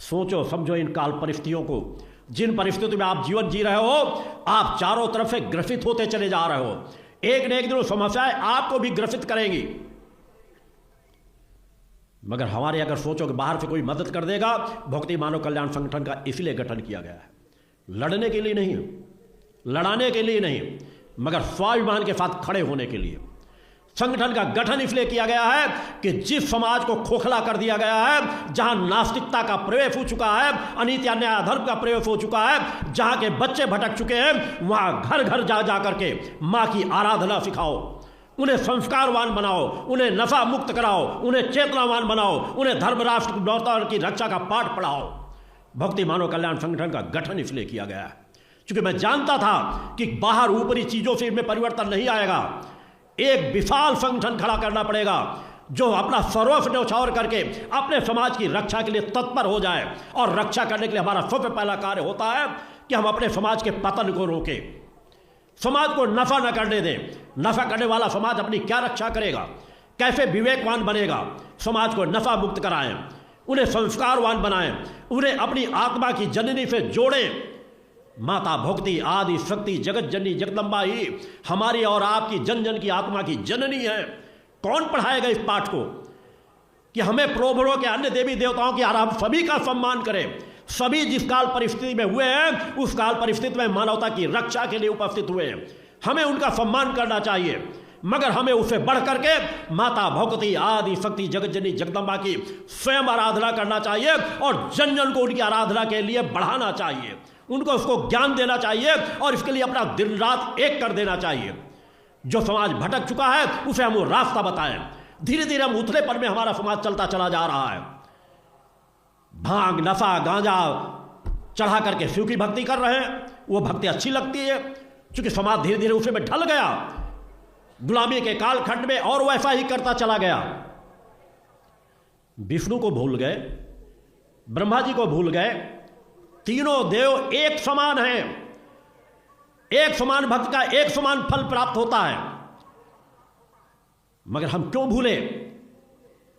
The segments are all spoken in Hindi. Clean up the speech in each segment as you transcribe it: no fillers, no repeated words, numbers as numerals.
सोचो समझो इन काल परिस्थितियों को, जिन परिस्थितियों में आप जीवन जी रहे हो, आप चारों तरफ से ग्रसित होते चले जा रहे हो। एक न एक दिन समस्याएं आपको भी ग्रसित करेंगी। मगर हमारे अगर सोचो कि बाहर से कोई मदद कर देगा, भक्ति मानव कल्याण संगठन का इसलिए गठन किया गया है, लड़ने के लिए नहीं, लड़ाने के लिए नहीं, मगर स्वाभिमान के साथ खड़े होने के लिए। संगठन का गठन इसलिए किया गया है कि जिस समाज को खोखला कर दिया गया है, जहां नास्तिकता का प्रवेश हो चुका है, अनीति अन्याय अधर्म का प्रवेश हो चुका है, जहां के बच्चे भटक चुके हैं, वहां घर घर जा जा करके मां की आराधना सिखाओ, उन्हें संस्कारवान बनाओ, उन्हें नशा मुक्त कराओ, उन्हें चेतनावान बनाओ, उन्हें धर्म राष्ट्र की रक्षा का पाठ पढ़ाओ। भक्ति मानव कल्याण संगठन का गठन इसलिए किया गया है क्योंकि मैं जानता था कि बाहर ऊपरी चीजों से इनमें परिवर्तन नहीं आएगा। एक विशाल संगठन खड़ा करना पड़ेगा जो अपना सर्वस्व न्यौछावर करके अपने समाज की रक्षा के लिए तत्पर हो जाए। और रक्षा करने के लिए हमारा सबसे पहला कार्य होता है कि हम अपने समाज के पतन को रोकें, समाज को नफा न करने दें। नफा करने वाला समाज अपनी क्या रक्षा करेगा? कैसे विवेकवान बनेगा? समाज को नफा मुक्त कराएं, उन्हें संस्कारवान बनाएं, उन्हें अपनी आत्मा की जननी से जोड़ें। माता भक्ति आदि शक्ति जगत जननी जगदम्बा ही हमारी और आपकी जन जन की आत्मा की जननी है। कौन पढ़ाएगा इस पाठ को कि हमें प्रोभरों के अन्य देवी देवताओं की हम सभी का सम्मान करें। सभी जिस काल परिस्थिति में हुए हैं, उस काल परिस्थिति में मानवता की रक्षा के लिए उपस्थित हुए हैं, हमें उनका सम्मान करना चाहिए। मगर हमें उससे बढ़ करके माता भगवती आदि शक्ति जगत जननी जगदम्बा की स्वयं आराधना करना चाहिए और जन जन को उनकी आराधना के लिए बढ़ाना चाहिए, उनको उसको ज्ञान देना चाहिए और इसके लिए अपना दिन रात एक कर देना चाहिए। जो समाज भटक चुका है उसे हम वो रास्ता बताएं। धीरे धीरे हम उथलेपन में हमारा समाज चलता चला जा रहा है। भांग नशा गांजा चढ़ा करके शिव की भक्ति कर रहे हैं, वो भक्ति अच्छी लगती है क्योंकि समाज धीरे धीरे उसे में ढल गया, गुलामी के कालखंड में, और वैसा ही करता चला गया। विष्णु को भूल गए, ब्रह्मा जी को भूल गए। तीनों देव एक समान हैं, एक समान भक्त का एक समान फल प्राप्त होता है। मगर हम क्यों भूले?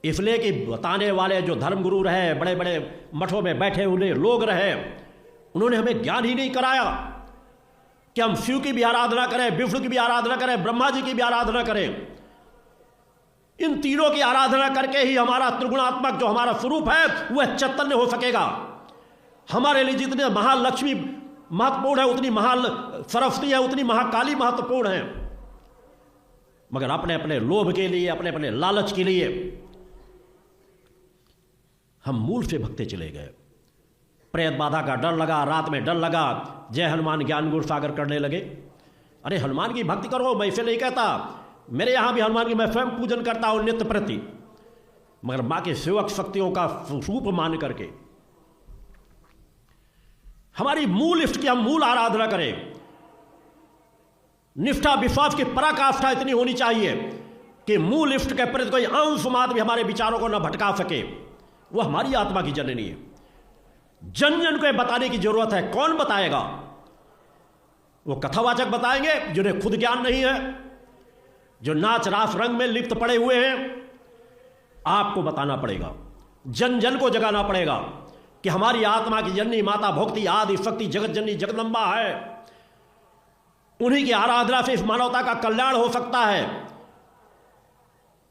इसलिए कि बताने वाले जो धर्मगुरु रहे, बड़े बड़े मठों में बैठे हुए लोग रहे, उन्होंने हमें ज्ञान ही नहीं कराया कि हम शिव की भी आराधना करें, विष्णु की भी आराधना करें, ब्रह्मा जी की भी आराधना करें। इन तीनों की आराधना करके ही हमारा त्रिगुणात्मक जो हमारा स्वरूप है वह चैतन्य हो सकेगा। हमारे लिए जितने महालक्ष्मी महत्वपूर्ण है, उतनी महा सरस्वती है, उतनी महाकाली महत्वपूर्ण है। मगर अपने अपने लोभ के लिए, अपने अपने लालच के लिए हम मूल से भगते चले गए। प्रेत बाधा का डर लगा, रात में डर लगा, जय हनुमान ज्ञान गुण सागर करने लगे। अरे हनुमान की भक्ति करो, मैं इसे नहीं कहता, मेरे यहां भी हनुमान की मैं स्वयं पूजन करता हूं नित्य प्रति, मगर मां के सेवक शक्तियों का स्वरूप मान करके हमारी मूल इष्ट की हम मूल आराधना करें। निष्ठा विश्वास की पराकाष्ठा इतनी होनी चाहिए कि मूल इष्ट के प्रति कोई अंश मात्र भी हमारे विचारों को न भटका सके। वो हमारी आत्मा की जननी है, जन जन को बताने की जरूरत है। कौन बताएगा? वो कथावाचक बताएंगे जिन्हें खुद ज्ञान नहीं है, जो नाच रास रंग में लिप्त पड़े हुए हैं। आपको बताना पड़ेगा, जन जन को जगाना पड़ेगा कि हमारी आत्मा की जननी माता भक्ति आदि शक्ति जगत जननी जगदम्बा है। उन्हीं की आराधना से इस मानवता का कल्याण हो सकता है।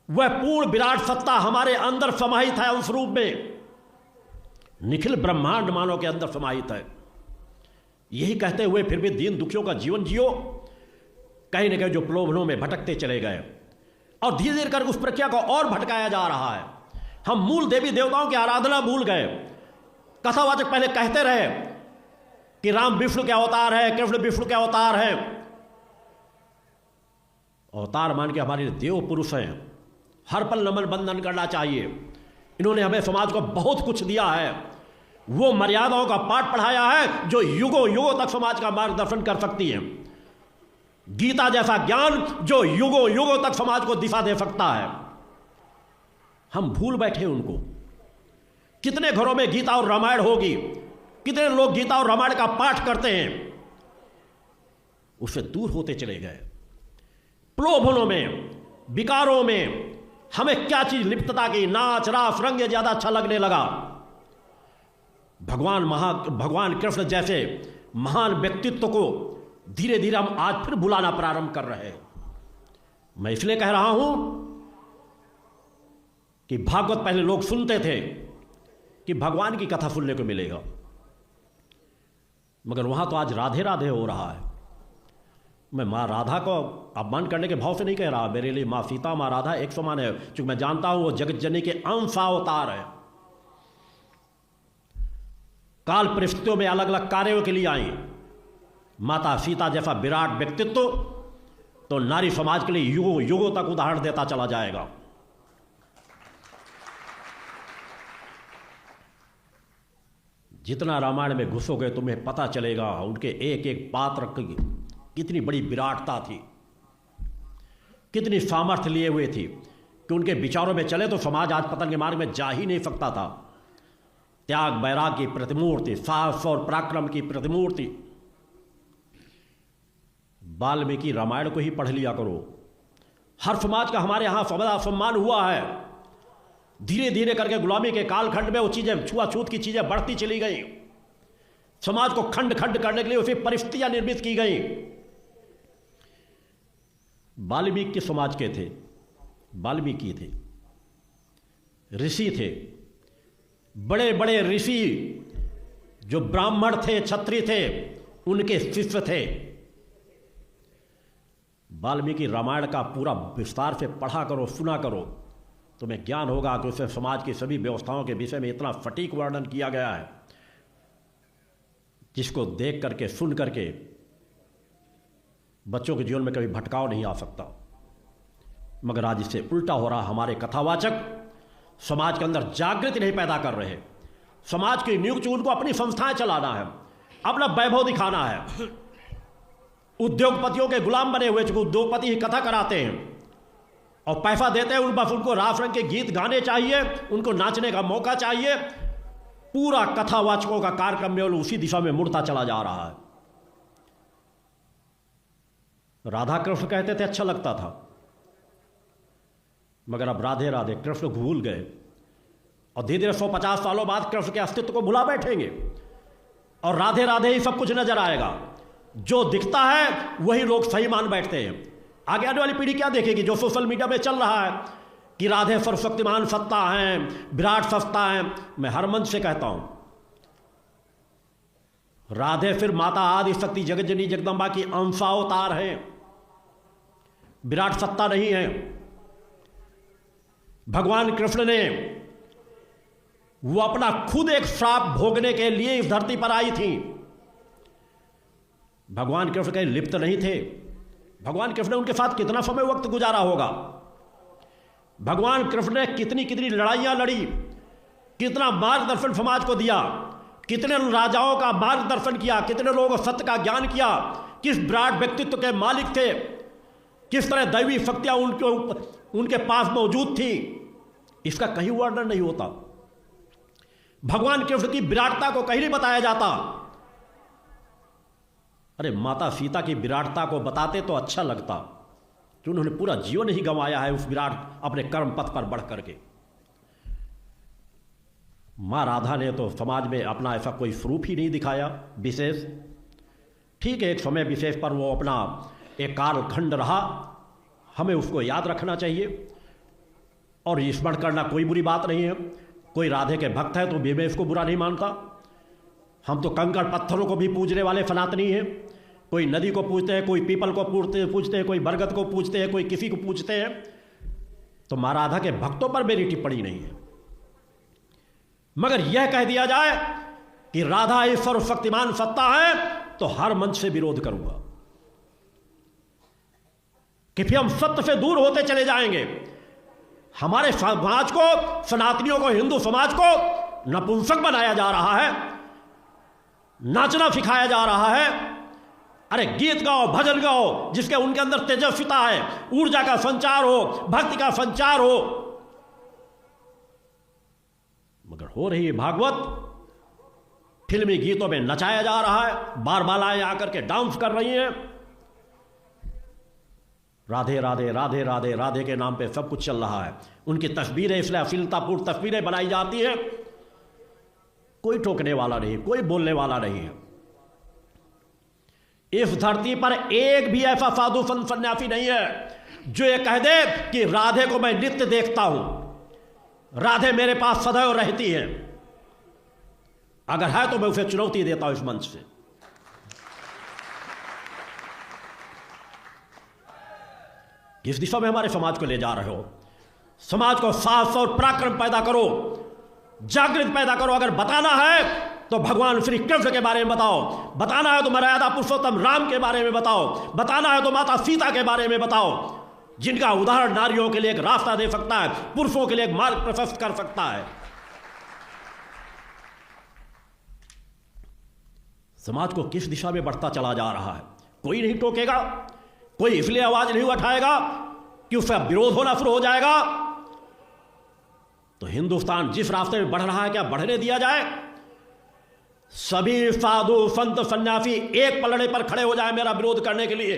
वह पूर्ण विराट सत्ता हमारे अंदर समाहित है, उस रूप में निखिल ब्रह्मांड मानव के अंदर समाहित है। यही कहते हुए फिर भी दीन दुखियों का जीवन जियो। कहीं न कहीं जो प्रलोभनों में भटकते चले गए और धीरे धीरे कर उस प्रक्रिया को और भटकाया जा रहा है। हम मूल देवी देवताओं की आराधना भूल गए। कथावाचक पहले कहते रहे कि राम विष्णु के अवतार है, कृष्ण विष्णु के अवतार है। अवतार मान के हमारे देव पुरुष हैं, हर पल नमन बंदन करना चाहिए। इन्होंने हमें समाज को बहुत कुछ दिया है। वो मर्यादाओं का पाठ पढ़ाया है जो युगों युगों तक समाज का मार्गदर्शन कर सकती है। गीता जैसा ज्ञान जो युगों युगों तक समाज को दिशा दे सकता है। हम भूल बैठे उनको। कितने घरों में गीता और रामायण होगी, कितने लोग गीता और रामायण का पाठ करते हैं, उससे दूर होते चले गए। प्रलोभनों में, विकारों में हमें क्या चीज लिप्तता की, नाच रास रंग ज्यादा अच्छा लगने लगा। भगवान कृष्ण जैसे महान व्यक्तित्व को धीरे धीरे हम आज फिर बुलाना प्रारंभ कर रहे हैं। मैं इसलिए कह रहा हूं कि भागवत पहले लोग सुनते थे कि भगवान की कथा सुनने को मिलेगा, मगर वहां तो आज राधे राधे हो रहा है। मैं माँ राधा को अपमान करने के भाव से नहीं कह रहा, मेरे लिए माँ सीता माँ राधा एक समान है, क्योंकि मैं जानता हूं वो जगत जननी के अंशावतार है। काल परिस्थितियों में अलग अलग कार्यों के लिए आई। माता सीता जैसा विराट व्यक्तित्व तो नारी समाज के लिए युगों युगों तक उदाहरण देता चला जाएगा। जितना रामायण में घुसोगे तुम्हें पता चलेगा उनके एक एक पात्र की कितनी बड़ी विराटता थी, कितनी सामर्थ्य लिए हुए थी कि उनके विचारों में चले तो समाज आज पतन के मार्ग में जा ही नहीं सकता था। त्याग वैराग की प्रतिमूर्ति, साहस और पराक्रम की प्रतिमूर्ति। वाल्मीकि रामायण को ही पढ़ लिया करो। हर समाज का हमारे यहां सबदा सम्मान हुआ है। धीरे धीरे करके गुलामी के कालखंड में वो चीजें, छुआछूत की चीजें बढ़ती चली गई। समाज को खंड खंड करने के लिए उसे परिस्थितियां निर्मित की गई। वाल्मीकि के समाज के थे, वाल्मीकि थे, ऋषि थे, बड़े बड़े ऋषि जो ब्राह्मण थे, क्षत्रिय थे, उनके शिष्य थे। वाल्मीकि रामायण का पूरा विस्तार से पढ़ा करो, सुना करो, तुम्हें ज्ञान होगा कि उसमें समाज की सभी व्यवस्थाओं के विषय में इतना सटीक वर्णन किया गया है जिसको देख करके, सुन करके बच्चों के जीवन में कभी भटकाव नहीं आ सकता। मगर आज इससे उल्टा हो रहा। हमारे कथावाचक समाज के अंदर जागृति नहीं पैदा कर रहे। समाज की नियुक्त उनको अपनी संस्थाएं चलाना है, अपना वैभव दिखाना है। उद्योगपतियों के गुलाम बने हुए, जो उद्योगपति ही कथा कराते हैं और पैसा देते हैं, बस उनको रास रंग के गीत गाने चाहिए, उनको नाचने का मौका चाहिए। पूरा कथावाचकों का कार्यक्रम में उसी दिशा में मुड़ता चला जा रहा है। राधा कृष्ण कहते थे, अच्छा लगता था, मगर अब राधे राधे कृष्ण भूल गए और धीरे धीरे 150 सालों बाद कृष्ण के अस्तित्व को भुला बैठेंगे और राधे राधे ही सब कुछ नजर आएगा। जो दिखता है वही लोग सही मान बैठते हैं। आगे आने वाली पीढ़ी क्या देखेगी? जो सोशल मीडिया में चल रहा है कि राधे सर्वशक्तिमान सत्ता हैं, विराट सत्ता हैं। मैं हर मंच से कहता हूं, राधे फिर माता आदि शक्ति जगत जननी जगदम्बा की अंशावतार है, विराट सत्ता नहीं है। भगवान कृष्ण ने वो अपना खुद एक श्राप भोगने के लिए इस धरती पर आई थी। भगवान कृष्ण कहीं लिप्त नहीं थे। भगवान कृष्ण ने उनके साथ कितना समय वक्त गुजारा होगा? भगवान कृष्ण ने कितनी कितनी लड़ाइयां लड़ी, कितना मार्गदर्शन समाज को दिया, कितने राजाओं का मार्गदर्शन किया, कितने लोगों को सत्य का ज्ञान किया, किस विराट व्यक्तित्व के मालिक थे, किस तरह दैवी शक्तियां उनके पास मौजूद थी। इसका कहीं वर्णन नहीं होता। भगवान कृष्ण की विराटता को कहीं नहीं बताया जाता। अरे माता सीता की विराटता को बताते तो अच्छा लगता कि उन्होंने पूरा जीवन ही गंवाया है उस विराट अपने कर्म पथ पर बढ़ करके। मां राधा ने तो समाज में अपना ऐसा कोई स्वरूप ही नहीं दिखाया विशेष। ठीक है, एक समय विशेष पर वो अपना एक कालखंड रहा, हमें उसको याद रखना चाहिए और स्मरण करना कोई बुरी बात नहीं है। कोई राधे के भक्त है तो भी मैं इसको बुरा नहीं मानता। हम तो कंकड़ पत्थरों को भी पूजने वाले सनातनी हैं। कोई नदी को पूजते हैं, कोई पीपल को पूजते हैं, कोई बरगद को पूजते हैं, कोई किसी को पूजते हैं। तो मां राधा के भक्तों पर मेरी टिप्पणी नहीं है, मगर यह कह दिया जाए कि राधा ही सर्वशक्तिमान सत्ता है तो हर मंच से विरोध करूंगा कि फिर हम सत्य से दूर होते चले जाएंगे। हमारे समाज को, सनातनियों को, हिंदू समाज को नपुंसक बनाया जा रहा है, नाचना सिखाया जा रहा है। अरे गीत गाओ, भजन गाओ, जिसके उनके अंदर तेजस्विता है, ऊर्जा का संचार हो, भक्ति का संचार हो। मगर हो रही है भागवत फिल्मी गीतों में नचाया जा रहा है। बार बालाएं आकर के डांस कर रही हैं। राधे राधे राधे राधे राधे के नाम पे सब कुछ चल रहा है। उनकी तस्वीरें इसलिए अश्लीलतापूर्ण तस्वीरें बनाई जाती हैं कोई टोकने वाला नहीं, कोई बोलने वाला नहीं है। इस धरती पर एक भी ऐसा साधु संत सन्यासी नहीं है जो ये कह दे कि राधे को मैं नित्य देखता हूं, राधे मेरे पास सदैव रहती है। अगर है तो मैं उसे चुनौती देता हूं इस मंच से। किस दिशा में हमारे समाज को ले जा रहे हो? समाज को साहस और पराक्रम पैदा करो, जागृत पैदा करो। अगर बताना है तो भगवान श्री कृष्ण के बारे में बताओ, बताना है तो मर्यादा पुरुषोत्तम राम के बारे में बताओ, बताना है तो माता सीता के बारे में बताओ, जिनका उदाहरण नारियों के लिए एक रास्ता दे सकता है, पुरुषों के लिए एक मार्ग प्रशस्त कर सकता है। समाज को किस दिशा में बढ़ता चला जा रहा है? कोई नहीं टोकेगा, कोई इसलिए आवाज नहीं उठाएगा कि उसका विरोध होना शुरू हो जाएगा। तो हिंदुस्तान जिस रास्ते में बढ़ रहा है, क्या बढ़ने दिया जाए? सभी साधु संत सन्यासी एक पलड़े पर खड़े हो जाए मेरा विरोध करने के लिए,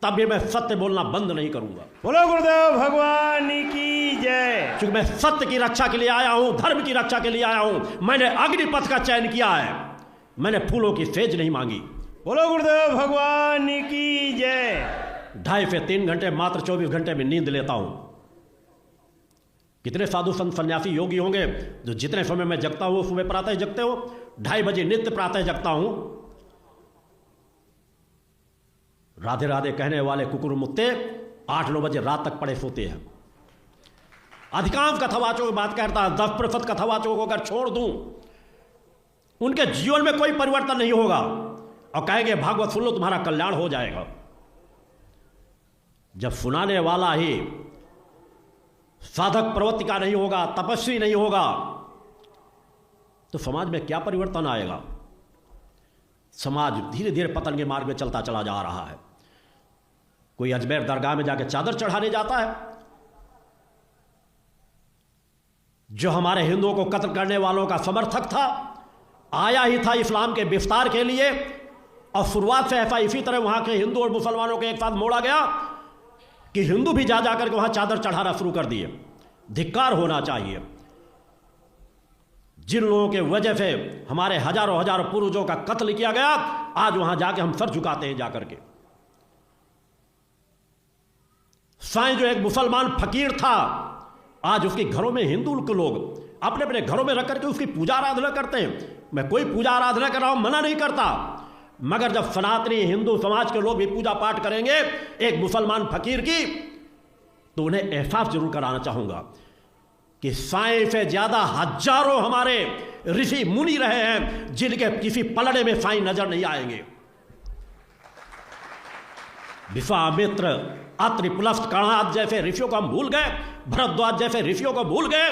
तब भी मैं सत्य बोलना बंद नहीं करूंगा। बोलो गुरुदेव भगवान की जय। क्योंकि मैं सत्य की रक्षा के लिए आया हूं, धर्म की रक्षा के लिए आया हूं। मैंने अग्निपथ का चयन किया है, मैंने फूलों की सेज नहीं मांगी। बोलो गुरुदेव भगवान की जय। 2.5 से 3 घंटे मात्र 24 घंटे में नींद लेता हूं। कितने साधु संत सन्यासी योगी होंगे जो जितने समय मैं जगता हूं सुबह प्रातः जगते हो? 2:30 बजे नित्य प्रातः जगता हूं। राधे राधे कहने वाले कुकुर मुत्ते 8-9 बजे रात तक पड़े सोते हैं। अधिकांश कथावाचकों की बात करता है, 10% कथावाचकों को अगर छोड़ दूं, उनके जीवन में कोई परिवर्तन नहीं होगा और कहेंगे भागवत सुन लो तुम्हारा कल्याण हो जाएगा। जब सुनाने वाला ही साधक प्रवृत्ति का नहीं होगा, तपस्वी नहीं होगा, तो समाज में क्या परिवर्तन आएगा? समाज धीरे धीरे पतन के मार्ग में चलता चला जा रहा है। कोई अजमेर दरगाह में जाके चादर चढ़ाने जाता है। जो हमारे हिंदुओं को कत्ल करने वालों का समर्थक था, आया ही था इस्लाम के विस्तार के लिए, और शुरुआत से ऐसा इसी तरह वहां के हिंदू और मुसलमानों के एक साथ मोड़ा गया कि हिंदू भी जा जाकर के वहां चादर चढ़ाना शुरू कर दिए। धिक्कार होना चाहिए। जिन लोगों के वजह से हमारे हजारों हजारों पूर्वजों का कत्ल किया गया, आज वहां जाके हम सर झुकाते हैं जाकर के। साईं जो एक मुसलमान फकीर था, आज उसके घरों में हिंदू के लोग अपने अपने घरों में रख करके उसकी पूजा आराधना करते हैं। मैं कोई पूजा आराधना कर रहा हूं, मना नहीं करता, मगर जब सनातनी हिंदू समाज के लोग भी पूजा पाठ करेंगे एक मुसलमान फकीर की, तो उन्हें एहसास जरूर कराना चाहूंगा कि साईं से ज्यादा हजारों हमारे ऋषि मुनि रहे हैं जिनके किसी पलड़े में साईं नजर नहीं आएंगे। विश्वामित्र, अत्रि, पुलस्त, कणाद जैसे ऋषियों को हम भूल गए, भरद्वाज जैसे ऋषियों को भूल गए,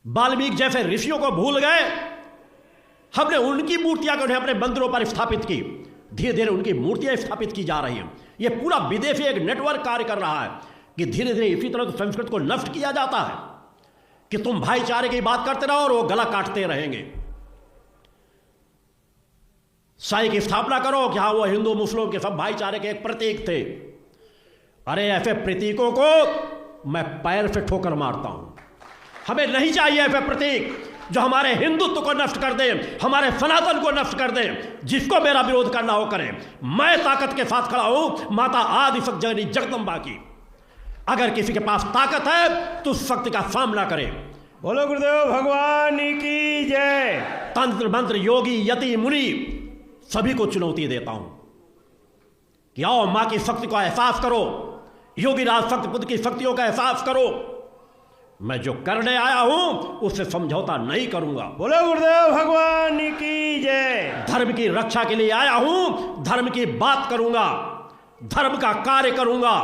वाल्मीकि जैसे ऋषियों को भूल गए। हमने उनकी मूर्तियां को अपने मंदिरों पर स्थापित की। धीरे धीरे उनकी मूर्तियां स्थापित की जा रही हैं। यह पूरा विदेशी एक नेटवर्क कार्य कर रहा है कि धीरे धीरे इसी तरह संस्कृत को नष्ट किया जाता है कि तुम भाईचारे की बात करते रहो और वो गला काटते रहेंगे। साईं की स्थापना करो कि हाँ वो हिंदू मुस्लिम के सब भाईचारे के एक प्रतीक थे। अरे ऐसे प्रतीकों को मैं पैर से ठोकर मारता हूं। हमें नहीं चाहिए ऐसे प्रतीक जो हमारे हिंदुत्व को नष्ट कर दे, हमारे सनातन को नष्ट कर दे। जिसको मेरा विरोध करना हो करें। मैं ताकत के साथ खड़ा हूं माता आदि शक्ति जननी जगदम्बा की। अगर किसी के पास ताकत है तो उस शक्ति का सामना करें। बोलो गुरुदेव भगवान की जय। तंत्र मंत्र योगी यति मुनि सभी को चुनौती देता हूं कि आओ मां की शक्ति को एहसास करो, योगी राज शक्ति पुत्र की शक्तियों का एहसास करो। मैं जो करने आया हूं उससे समझौता नहीं करूंगा। बोलो गुरुदेव भगवान की जय। धर्म की रक्षा के लिए आया हूं, धर्म की बात करूंगा, धर्म का कार्य करूंगा।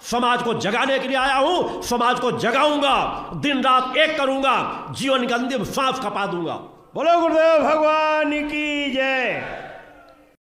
समाज को जगाने के लिए आया हूं, समाज को जगाऊंगा, दिन रात एक करूंगा, जीवन का अंतिम सांस खपा दूंगा। बोलो गुरुदेव भगवान की जय।